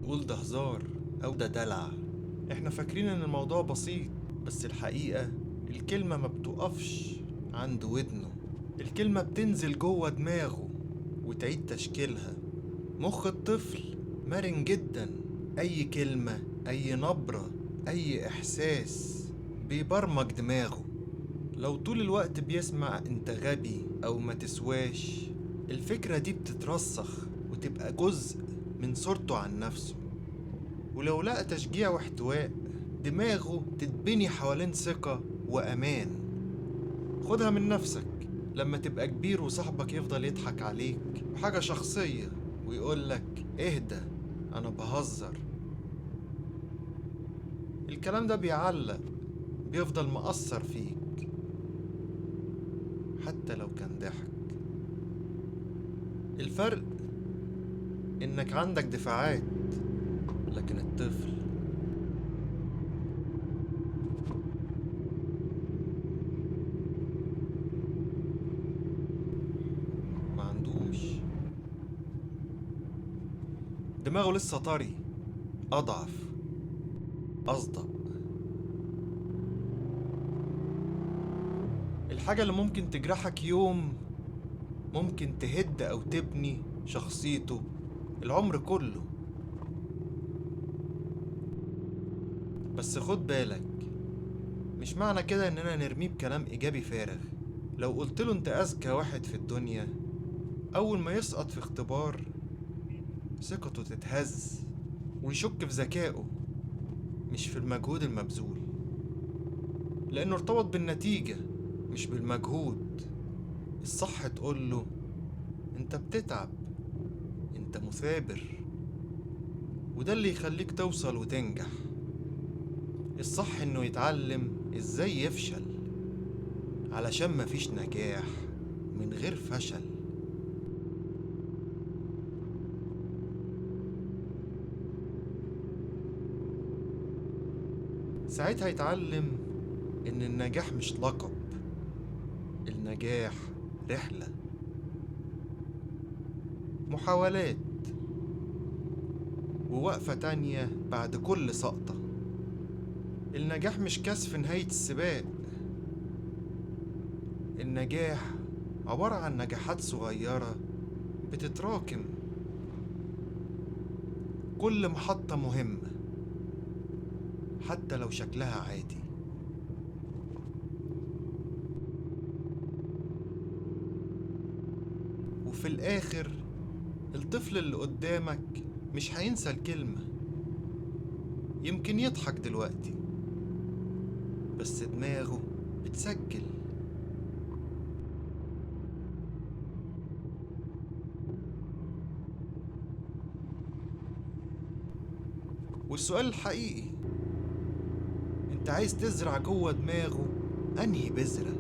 قول ده هزار أو ده دلع. احنا فاكرين ان الموضوع بسيط، بس الحقيقة الكلمة ما بتقفش عند ودنه. الكلمة بتنزل جوه دماغه وتعيد تشكيلها. مخ الطفل مرن جدا، أي كلمة، أي نبرة، أي إحساس بيبرمج دماغه. لو طول الوقت بيسمع انت غبي أو ما تسواش، الفكرة دي بتترسخ وتبقى جزء من صورته عن نفسه. ولو لقى تشجيع واحتواء، دماغه تتبني حوالين ثقة وأمان. خدها من نفسك، لما تبقى كبير وصاحبك يفضل يضحك عليك بحاجة شخصية ويقولك اهدى أنا بهزر، الكلام ده بيعلق، بيفضل مأثر فيك حتى لو كان ضحك. الفرق إنك عندك دفاعات، لكن الطفل ما عندوش. دماغه لسه طري، أضعف، أصدق. الحاجة اللي ممكن تجرحك يوم ممكن تهد أو تبني شخصيته العمر كله. بس خد بالك، مش معنى كده إننا نرميه بكلام إيجابي فارغ. لو قلتله أنت أذكى واحد في الدنيا، أول ما يسقط في اختبار ثقته تتهز ويشك في ذكائه، مش في المجهود المبذول، لأنه ارتبط بالنتيجة مش بالمجهود. الصح تقوله أنت بتتعب، أنت مثابر، وده اللي يخليك توصل وتنجح. الصح إنه يتعلم إزاي يفشل، علشان مفيش نجاح من غير فشل. ساعتها يتعلم إن النجاح مش لقب، النجاح رحلة، محاولات، ووقفة تانية بعد كل سقطة. النجاح مش كاس في نهاية السباق، النجاح عبارة عن نجاحات صغيرة بتتراكم. كل محطة مهمة حتى لو شكلها عادي. وفي الآخر الطفل اللي قدامك مش هينسى الكلمة. يمكن يضحك دلوقتي، بس دماغه بتسجل. والسؤال الحقيقي، انت عايز تزرع جوه دماغه انهي بذرة؟